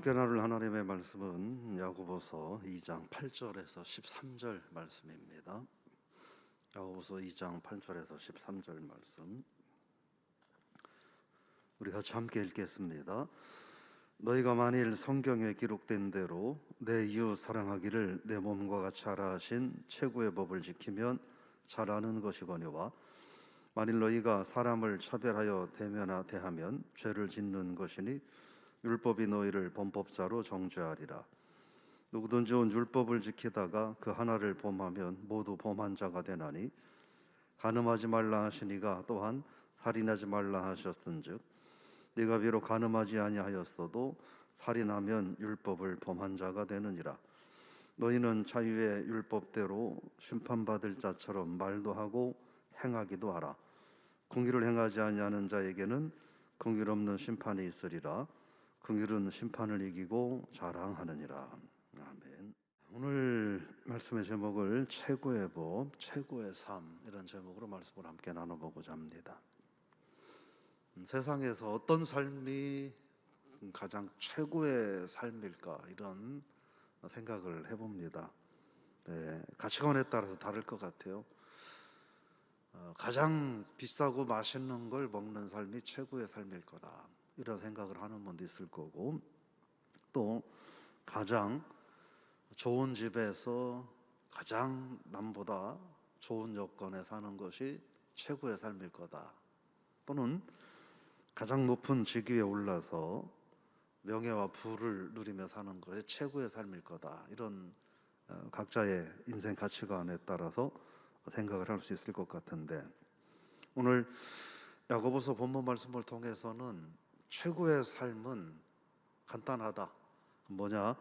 함께 나눌 하나님의 말씀은 야고보서 2장 8절에서 13절 말씀입니다. 야고보서 2장 8절에서 13절 말씀 우리 같이 함께 읽겠습니다. 너희가 만일 성경에 기록된 대로 내 이웃 사랑하기를 내 몸과 같이 하라 하신 최고의 법을 지키면 잘하는 것이거니와 만일 너희가 사람을 차별하여 대하면 죄를 짓는 것이니 율법이 너희를 범법자로 정죄하리라. 누구든지 온 율법을 지키다가 그 하나를 범하면 모두 범한 자가 되나니 간음하지 말라 하시니가 또한 살인하지 말라 하셨은즉 네가 비록 간음하지 아니하였어도 살인하면 율법을 범한 자가 되느니라. 너희는 자유의 율법대로 심판받을 자처럼 말도 하고 행하기도 하라. 공의를 행하지 아니하는 자에게는 공의롭는 심판이 있으리라. 긍휼은 심판을 이기고 자랑하느니라. 아멘. 오늘 말씀의 제목을 최고의 법, 최고의 삶 이런 제목으로 말씀을 함께 나눠보고자 합니다. 세상에서 어떤 삶이 가장 최고의 삶일까 이런 생각을 해봅니다. 가치관에 따라서 다를 것 같아요. 가장 비싸고 맛있는 걸 먹는 삶이 최고의 삶일 거다 이런 생각을 하는 분도 있을 거고, 또 가장 좋은 집에서 가장 남보다 좋은 여건에 사는 것이 최고의 삶일 거다, 또는 가장 높은 직위에 올라서 명예와 부를 누리며 사는 것이 최고의 삶일 거다, 이런 각자의 인생 가치관에 따라서 생각을 할 수 있을 것 같은데, 오늘 야고보서 본문 말씀을 통해서는 최고의 삶은 간단하다. 뭐냐?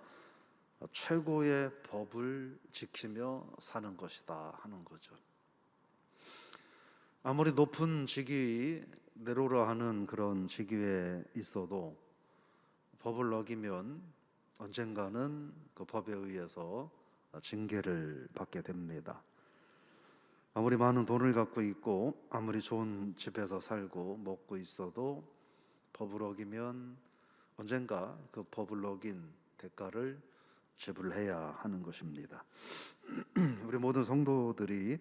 최고의 법을 지키며 사는 것이다 하는 거죠. 아무리 높은 직위, 내로라 하는 그런 직위에 있어도 법을 어기면 언젠가는 그 법에 의해서 징계를 받게 됩니다. 아무리 많은 돈을 갖고 있고 아무리 좋은 집에서 살고 먹고 있어도 법을 어기면 언젠가 그 법을 어긴 대가를 지불해야 하는 것입니다. 우리 모든 성도들이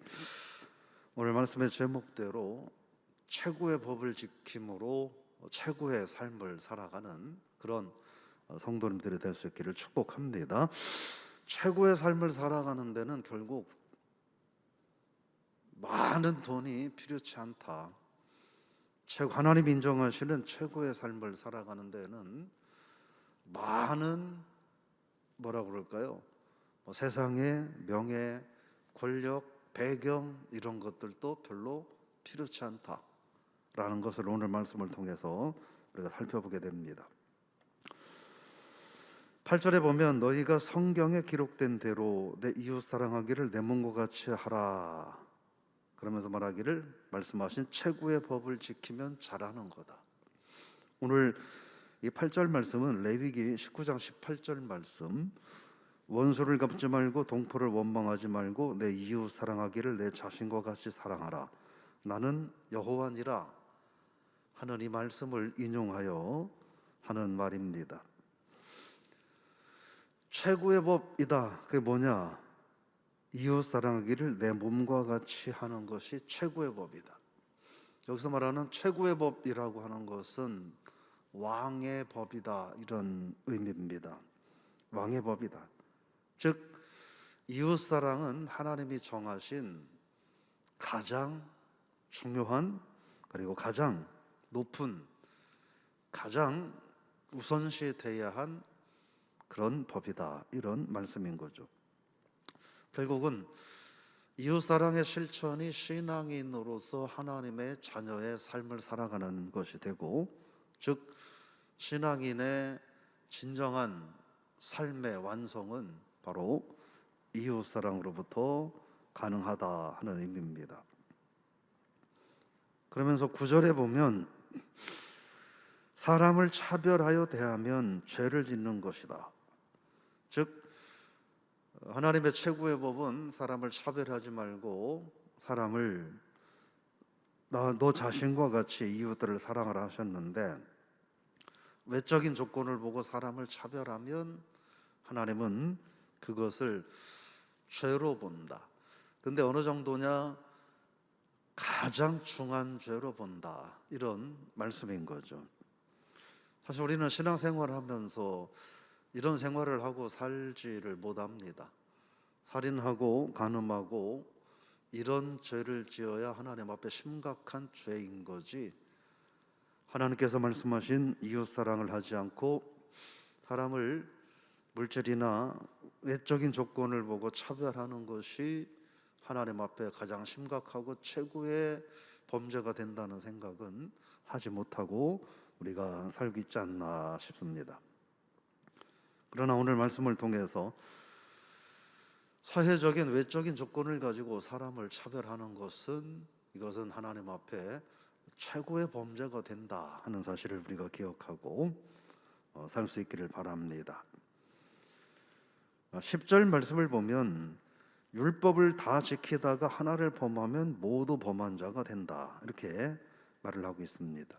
오늘 말씀의 제목대로 최고의 법을 지킴으로 최고의 삶을 살아가는 그런 성도님들이 될 수 있기를 축복합니다. 최고의 삶을 살아가는 데는 결국 많은 돈이 필요치 않다. 하나님 인정하시는 최고의 삶을 살아가는 데는 많은 뭐라고 그럴까요? 세상의 명예, 권력, 배경 이런 것들도 별로 필요치 않다라는 것을 오늘 말씀을 통해서 우리가 살펴보게 됩니다. 8절에 보면 너희가 성경에 기록된 대로 내 이웃 사랑하기를 내 몸과 같이 하라 그러면서 말씀하신 최고의 법을 지키면 잘하는 거다. 오늘 이 8절 말씀은 레위기 19장 18절 말씀, 원수를 갚지 말고 동포를 원망하지 말고 내 이웃 사랑하기를 내 자신과 같이 사랑하라 나는 여호와니라 하는 이 말씀을 인용하여 하는 말입니다. 최고의 법이다. 그게 뭐냐? 이웃 사랑하기를 내 몸과 같이 하는 것이 최고의 법이다. 여기서 말하는 최고의 법이라고 하는 것은 왕의 법이다 이런 의미입니다. 왕의 법이다. 즉 이웃 사랑은 하나님이 정하신 가장 중요한 그리고 가장 높은 가장 우선시돼야 한 그런 법이다 이런 말씀인 거죠. 결국은 이웃사랑의 실천이 신앙인으로서 하나님의 자녀의 삶을 살아가는 것이 되고, 즉 신앙인의 진정한 삶의 완성은 바로 이웃사랑으로부터 가능하다 하는 의미입니다. 그러면서 9절에 보면 사람을 차별하여 대하면 죄를 짓는 것이다. 즉 하나님의 최고의 법은 사람을 차별하지 말고 사람을 너 자신과 같이 이웃들을 사랑하라 하셨는데, 외적인 조건을 보고 사람을 차별하면 하나님은 그것을 죄로 본다. 근데 어느 정도냐? 가장 중한 죄로 본다. 이런 말씀인 거죠. 사실 우리는 신앙생활을 하면서 이런 생활을 하고 살지를 못합니다. 살인하고 간음하고 이런 죄를 지어야 하나님 앞에 심각한 죄인 거지, 하나님께서 말씀하신 이웃사랑을 하지 않고 사람을 물질이나 외적인 조건을 보고 차별하는 것이 하나님 앞에 가장 심각하고 최고의 범죄가 된다는 생각은 하지 못하고 우리가 살고 있지 않나 싶습니다. 그러나 오늘 말씀을 통해서 사회적인 외적인 조건을 가지고 사람을 차별하는 것은, 이것은 하나님 앞에 최고의 범죄가 된다 하는 사실을 우리가 기억하고 살 수 있기를 바랍니다. 10절 말씀을 보면 율법을 다 지키다가 하나를 범하면 모두 범한 자가 된다, 이렇게 말을 하고 있습니다.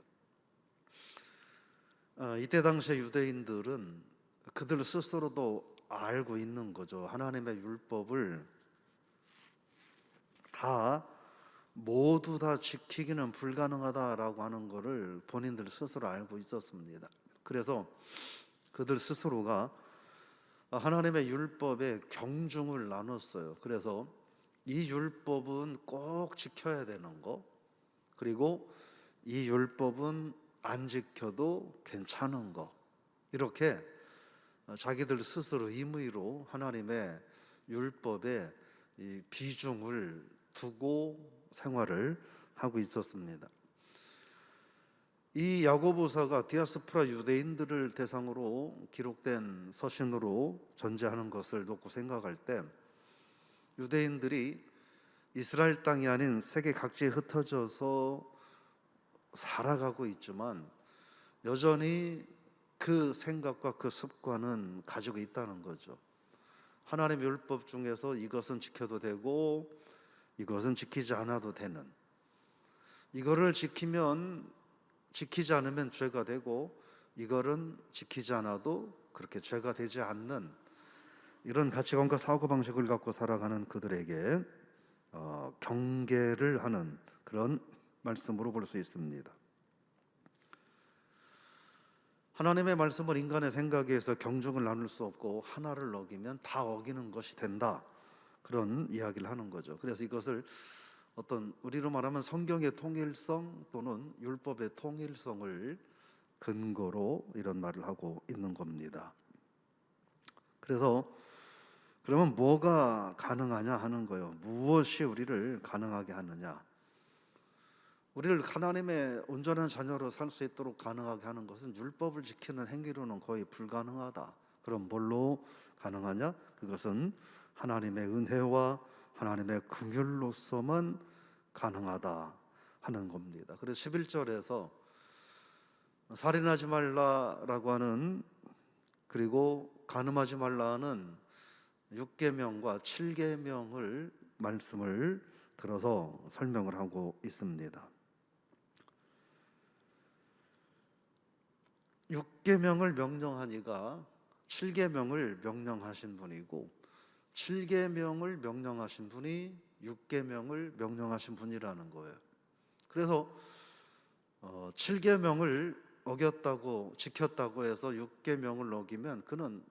이때 당시에 유대인들은 그들 스스로도 알고 있는 거죠. 하나님의 율법을 모두 다 지키기는 불가능하다라고 하는 것을 본인들 스스로 알고 있었습니다. 그래서 그들 스스로가 하나님의 율법에 경중을 나눴어요. 그래서 이 율법은 꼭 지켜야 되는 거, 그리고 이 율법은 안 지켜도 괜찮은 거, 이렇게 자기들 스스로 임의로 하나님의 율법에 이 비중을 두고 생활을 하고 있었습니다. 이 야고보서가 디아스포라 유대인들을 대상으로 기록된 서신으로 전제하는 것을 놓고 생각할 때, 유대인들이 이스라엘 땅이 아닌 세계 각지에 흩어져서 살아가고 있지만 여전히 그 생각과 그 습관은 가지고 있다는 거죠. 하나님의 율법 중에서 이것은 지켜도 되고 이것은 지키지 않아도 되는, 이거를 지키지 않으면 죄가 되고 이거는 지키지 않아도 그렇게 죄가 되지 않는, 이런 가치관과 사고방식을 갖고 살아가는 그들에게 경계를 하는 그런 말씀으로 볼 수 있습니다. 하나님의 말씀은 인간의 생각에 의해서 경중을 나눌 수 없고 하나를 어기면 다 어기는 것이 된다, 그런 이야기를 하는 거죠. 그래서 이것을 어떤 우리로 말하면 성경의 통일성 또는 율법의 통일성을 근거로 이런 말을 하고 있는 겁니다. 그래서 그러면 뭐가 가능하냐 하는 거예요. 무엇이 우리를 가능하게 하느냐? 우리를 하나님의 온전한 자녀로 살 수 있도록 가능하게 하는 것은 율법을 지키는 행위로는 거의 불가능하다. 그럼 뭘로 가능하냐? 그것은 하나님의 은혜와 하나님의 긍휼로서만 가능하다 하는 겁니다. 그래서 11절에서 살인하지 말라라고 하는, 그리고 간음하지 말라는 6계명과 7계명을 말씀을 들어서 설명을 하고 있습니다. 6계명을 명령하니가 7계명을 명령하신 분이고 7계명을 명령하신 분이 6계명을 명령하신 분이라는 거예요. 그래서 7계명을 어겼다고 지켰다고 해서 6계명을 어기면 그는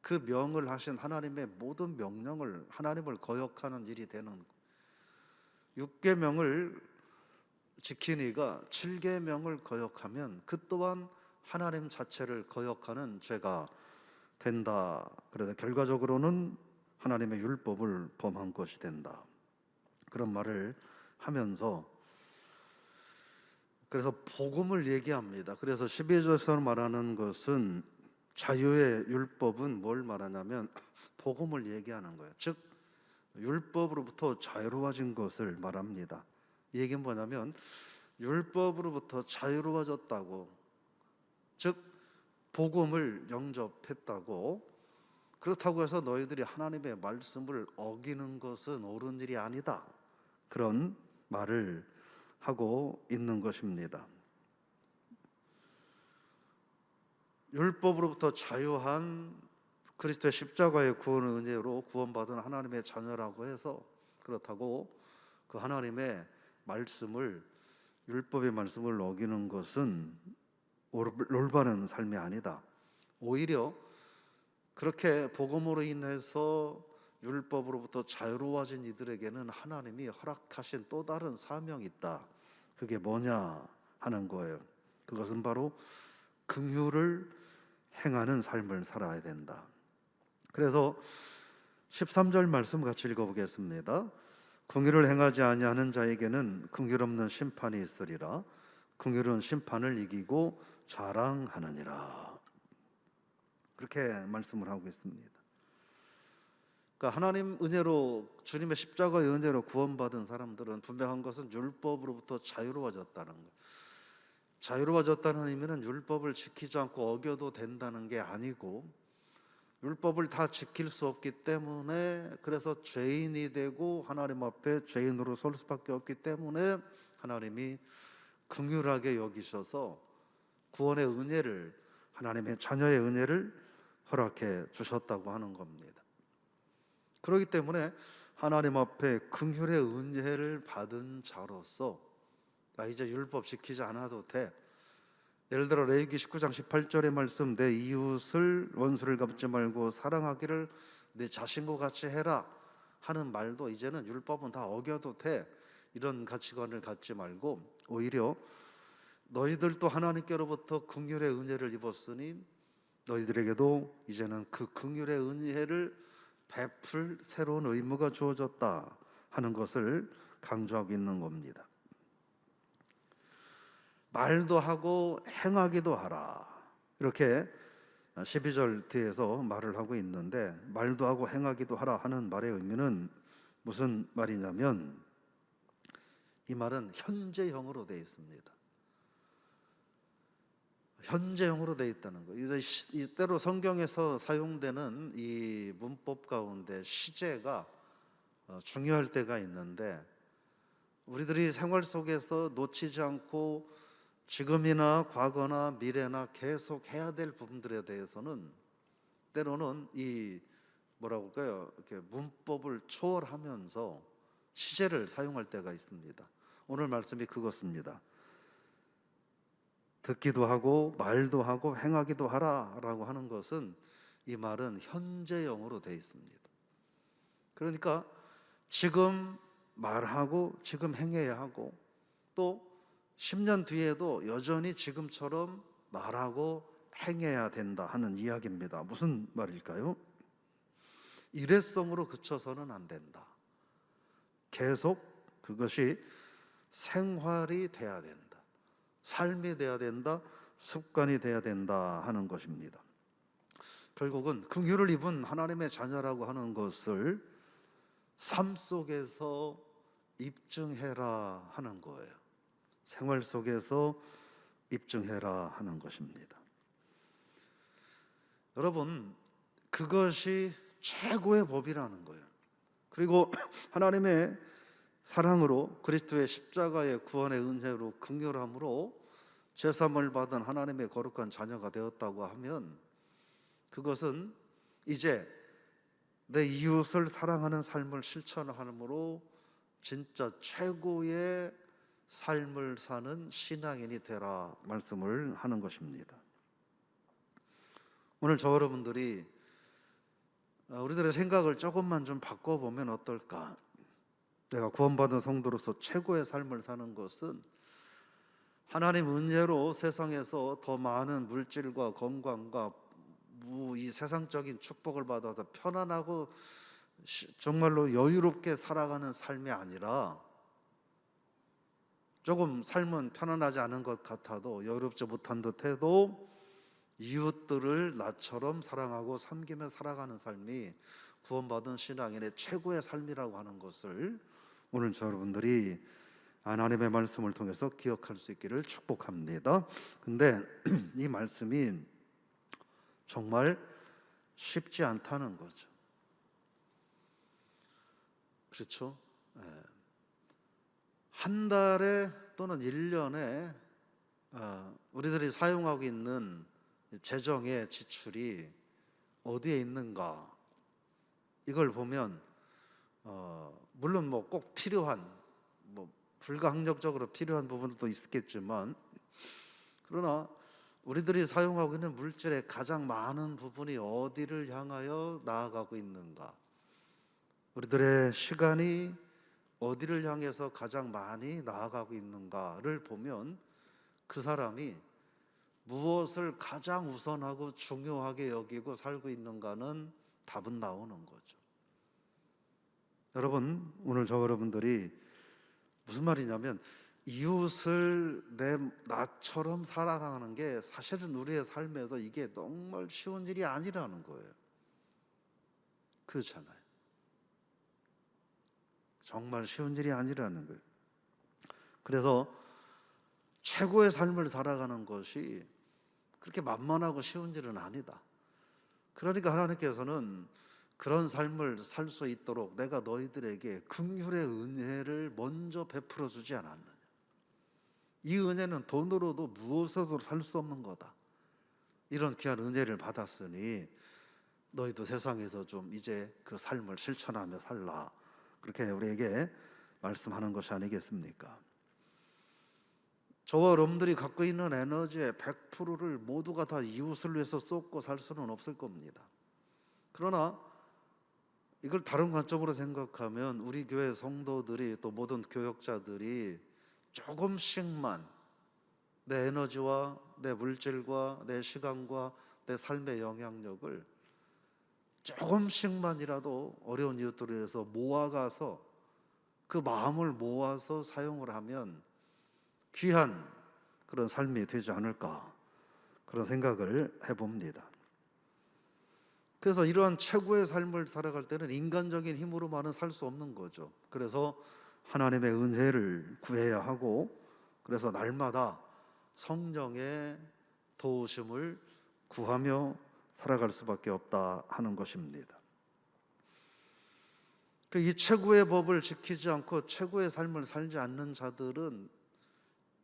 그 명을 하신 하나님의 모든 명령을, 하나님을 거역하는 일이 되는, 6계명을 지키니가 7계명을 거역하면 그 또한 하나님 자체를 거역하는 죄가 된다. 그래서 결과적으로는 하나님의 율법을 범한 것이 된다, 그런 말을 하면서, 그래서 복음을 얘기합니다. 그래서 12절에서 말하는 것은, 자유의 율법은 뭘 말하냐면 복음을 얘기하는 거예요. 즉 율법으로부터 자유로워진 것을 말합니다. 이 얘기는 뭐냐면 율법으로부터 자유로워졌다고, 즉 복음을 영접했다고, 그렇다고 해서 너희들이 하나님의 말씀을 어기는 것은 옳은 일이 아니다, 그런 말을 하고 있는 것입니다. 율법으로부터 자유한 그리스도의 십자가의 구원의 은혜로 구원받은 하나님의 자녀라고 해서 그렇다고 그 하나님의 말씀을, 율법의 말씀을 어기는 것은 올바른 삶이 아니다. 오히려 그렇게 복음으로 인해서 율법으로부터 자유로워진 이들에게는 하나님이 허락하신 또 다른 사명이 있다. 그게 뭐냐 하는 거예요. 그것은 바로 긍휼을 행하는 삶을 살아야 된다. 그래서 13절 말씀 같이 읽어보겠습니다. 긍휼을 행하지 아니하는 자에게는 긍휼 없는 심판이 있으리라. 긍휼은 심판을 이기고 자랑하느니라. 그렇게 말씀을 하고 있습니다. 그러니까 하나님 은혜로, 주님의 십자가의 은혜로 구원받은 사람들은 분명한 것은 율법으로부터 자유로워졌다는 거예요. 자유로워졌다는 의미는 율법을 지키지 않고 어겨도 된다는 게 아니고, 율법을 다 지킬 수 없기 때문에, 그래서 죄인이 되고 하나님 앞에 죄인으로 설 수밖에 없기 때문에 하나님이 긍휼하게 여기셔서 구원의 은혜를, 하나님의 자녀의 은혜를 허락해 주셨다고 하는 겁니다. 그렇기 때문에 하나님 앞에 긍휼의 은혜를 받은 자로서 나 이제 율법 지키지 않아도 돼. 예를 들어 레위기 19장 18절의 말씀, 내 이웃을 원수를 갚지 말고 사랑하기를 내 자신과 같이 해라 하는 말도 이제는 율법은 다 어겨도 돼, 이런 가치관을 갖지 말고 오히려 너희들도 하나님께로부터 긍휼의 은혜를 입었으니 너희들에게도 이제는 그 긍휼의 은혜를 베풀 새로운 의무가 주어졌다 하는 것을 강조하고 있는 겁니다. 말도 하고 행하기도 하라, 이렇게 12절 뒤에서 말을 하고 있는데, 말도 하고 행하기도 하라 하는 말의 의미는 무슨 말이냐면, 이 말은 현재형으로 되어 있습니다. 현재형으로 되어 있다는 거예요. 이때로 성경에서 사용되는 이 문법 가운데 시제가 중요할 때가 있는데, 우리들이 생활 속에서 놓치지 않고 지금이나 과거나 미래나 계속 해야 될 부분들에 대해서는 때로는 이 뭐라고 할까요? 이렇게 문법을 초월하면서 시제를 사용할 때가 있습니다. 오늘 말씀이 그것입니다. 듣기도 하고 말도 하고 행하기도 하라라고 하는 것은, 이 말은 현재형으로 되어 있습니다. 그러니까 지금 말하고 지금 행해야 하고, 또 10년 뒤에도 여전히 지금처럼 말하고 행해야 된다 하는 이야기입니다. 무슨 말일까요? 일회성으로 그쳐서는 안 된다. 계속 그것이 생활이 돼야 된다. 삶이 돼야 된다. 습관이 돼야 된다 하는 것입니다. 결국은 긍휼을 입은 하나님의 자녀라고 하는 것을 삶 속에서 입증해라 하는 거예요. 생활 속에서 입증해라 하는 것입니다. 여러분, 그것이 최고의 법이라는 거예요. 그리고 하나님의 사랑으로, 그리스도의 십자가의 구원의 은혜로, 긍휼함으로 제사함을 받은 하나님의 거룩한 자녀가 되었다고 하면, 그것은 이제 내 이웃을 사랑하는 삶을 실천함으로 진짜 최고의 삶을 사는 신앙인이 되라 말씀을 하는 것입니다. 오늘 저 여러분들이 우리들의 생각을 조금만 좀 바꿔보면 어떨까? 내가 구원받은 성도로서 최고의 삶을 사는 것은 하나님 은혜로 세상에서 더 많은 물질과 건강과 이 세상적인 축복을 받아서 편안하고 정말로 여유롭게 살아가는 삶이 아니라, 조금 삶은 편안하지 않은 것 같아도, 여유롭지 못한 듯해도 이웃들을 나처럼 사랑하고 섬기며 살아가는 삶이 구원받은 신앙인의 최고의 삶이라고 하는 것을 오늘 저 여러분들이 하나님의 말씀을 통해서 기억할 수 있기를 축복합니다. 근데 이 말씀이 정말 쉽지 않다는 거죠. 그렇죠? 한 달에 또는 1년에 우리들이 사용하고 있는 재정의 지출이 어디에 있는가, 이걸 보면 물론 뭐 꼭 필요한, 뭐 불가항력적으로 필요한 부분도 있겠지만, 그러나 우리들이 사용하고 있는 물질의 가장 많은 부분이 어디를 향하여 나아가고 있는가, 우리들의 시간이 어디를 향해서 가장 많이 나아가고 있는가를 보면 그 사람이 무엇을 가장 우선하고 중요하게 여기고 살고 있는가는 답은 나오는 거죠. 여러분, 오늘 저 여러분들이 무슨 말이냐면, 이웃을 나처럼 사랑하는 게 사실은 우리의 삶에서 이게 정말 쉬운 일이 아니라는 거예요. 그렇잖아요. 정말 쉬운 일이 아니라는 거예요. 그래서 최고의 삶을 살아가는 것이 그렇게 만만하고 쉬운 일은 아니다. 그러니까 하나님께서는 그런 삶을 살 수 있도록 내가 너희들에게 긍휼의 은혜를 먼저 베풀어 주지 않았느냐. 이 은혜는 돈으로도 무엇으로도 살 수 없는 거다. 이런 귀한 은혜를 받았으니 너희도 세상에서 좀 이제 그 삶을 실천하며 살라, 그렇게 우리에게 말씀하는 것이 아니겠습니까? 저와 여러분들이 갖고 있는 에너지의 100%를 모두가 다 이웃을 위해서 쏟고 살 수는 없을 겁니다. 그러나 이걸 다른 관점으로 생각하면 우리 교회 성도들이, 또 모든 교역자들이 조금씩만 내 에너지와 내 물질과 내 시간과 내 삶의 영향력을 조금씩만이라도 어려운 이웃들을 위해서 모아가서 그 마음을 모아서 사용을 하면 귀한 그런 삶이 되지 않을까, 그런 생각을 해봅니다. 그래서 이러한 최고의 삶을 살아갈 때는 인간적인 힘으로만은 살 수 없는 거죠. 그래서 하나님의 은혜를 구해야 하고, 그래서 날마다 성령의 도우심을 구하며 살아갈 수밖에 없다 하는 것입니다. 이 최고의 법을 지키지 않고 최고의 삶을 살지 않는 자들은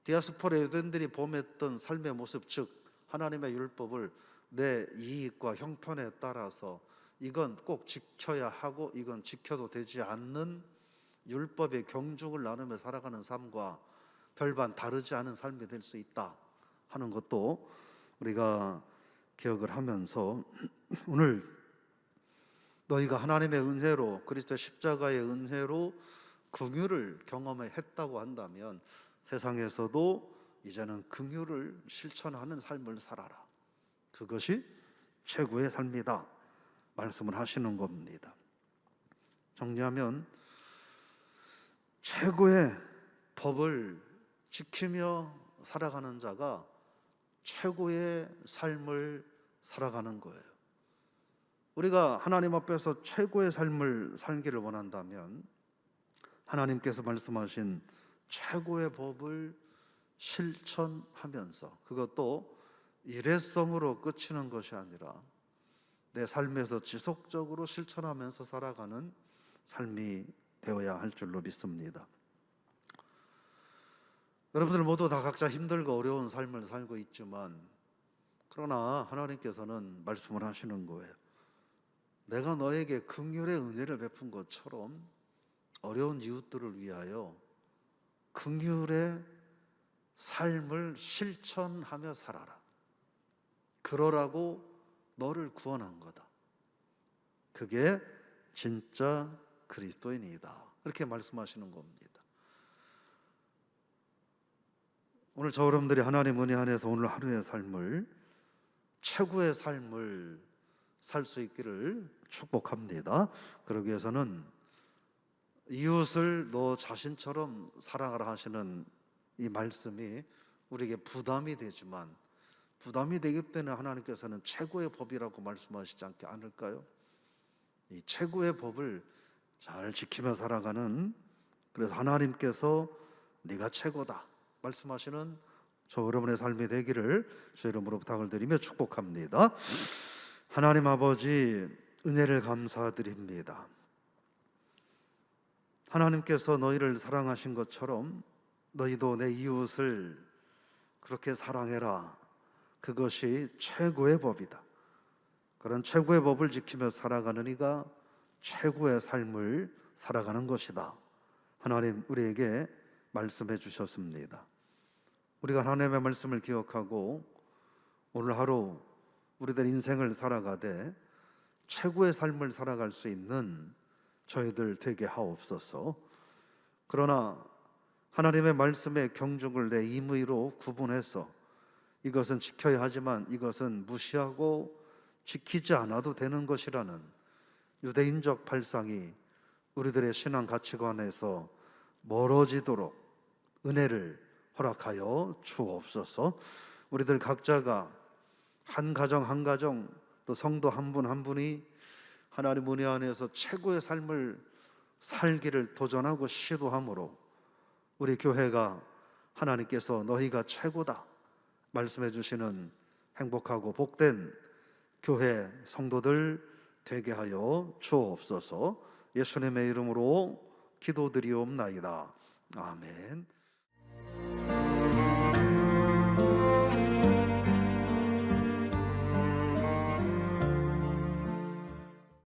디아스포라 유대인들이 범했던 삶의 모습, 즉 하나님의 율법을 내 이익과 형편에 따라서 이건 꼭 지켜야 하고 이건 지켜도 되지 않는 율법의 경중을 나누며 살아가는 삶과 별반 다르지 않은 삶이 될 수 있다 하는 것도 우리가 기억을 하면서, 오늘 너희가 하나님의 은혜로, 그리스도의 십자가의 은혜로 긍휼을 경험했다고 한다면 세상에서도 이제는 긍휼을 실천하는 삶을 살아라. 그것이 최고의 삶이다 말씀을 하시는 겁니다. 정리하면 최고의 법을 지키며 살아가는 자가 최고의 삶을 살아가는 거예요. 우리가 하나님 앞에서 최고의 삶을 살기를 원한다면 하나님께서 말씀하신 최고의 법을 실천하면서, 그것도 일회성으로 그치는 것이 아니라 내 삶에서 지속적으로 실천하면서 살아가는 삶이 되어야 할 줄로 믿습니다. 여러분들 모두 다 각자 힘들고 어려운 삶을 살고 있지만, 그러나 하나님께서는 말씀을 하시는 거예요. 내가 너에게 긍휼의 은혜를 베푼 것처럼 어려운 이웃들을 위하여 긍휼의 삶을 실천하며 살아라. 그러라고 너를 구원한 거다. 그게 진짜 그리스도인이다. 이렇게 말씀하시는 겁니다. 오늘 저 여러분들이 하나님 은혜 안에서 오늘 하루의 삶을, 최고의 삶을 살 수 있기를 축복합니다. 그러기 위해서는 이웃을 너 자신처럼 사랑하라 하시는 이 말씀이 우리에게 부담이 되지만, 부담이 되기 때문에 하나님께서는 최고의 법이라고 말씀하시지 않을까요? 이 최고의 법을 잘 지키며 살아가는, 그래서 하나님께서 네가 최고다 말씀하시는 저 여러분의 삶이 되기를 주 이름으로 부탁을 드리며 축복합니다. 하나님 아버지, 은혜를 감사드립니다. 하나님께서 너희를 사랑하신 것처럼 너희도 내 이웃을 그렇게 사랑해라, 그것이 최고의 법이다. 그런 최고의 법을 지키며 살아가는 이가 최고의 삶을 살아가는 것이다. 하나님 우리에게 말씀해 주셨습니다. 우리가 하나님의 말씀을 기억하고 오늘 하루 우리들 인생을 살아가되 최고의 삶을 살아갈 수 있는 저희들 되게 하옵소서. 그러나 하나님의 말씀의 경중을 내 임의로 구분해서 이것은 지켜야 하지만 이것은 무시하고 지키지 않아도 되는 것이라는 유대인적 발상이 우리들의 신앙 가치관에서 멀어지도록 은혜를 허락하여 주옵소서. 우리들 각자가 한 가정 한 가정, 또 성도 한 분 한 분이 하나님 은혜 안에서 최고의 삶을 살기를 도전하고 시도함으로 우리 교회가 하나님께서 너희가 최고다 말씀해 주시는 행복하고 복된 교회 성도들 되게 하여 주옵소서. 예수님의 이름으로 기도드리옵나이다. 아멘.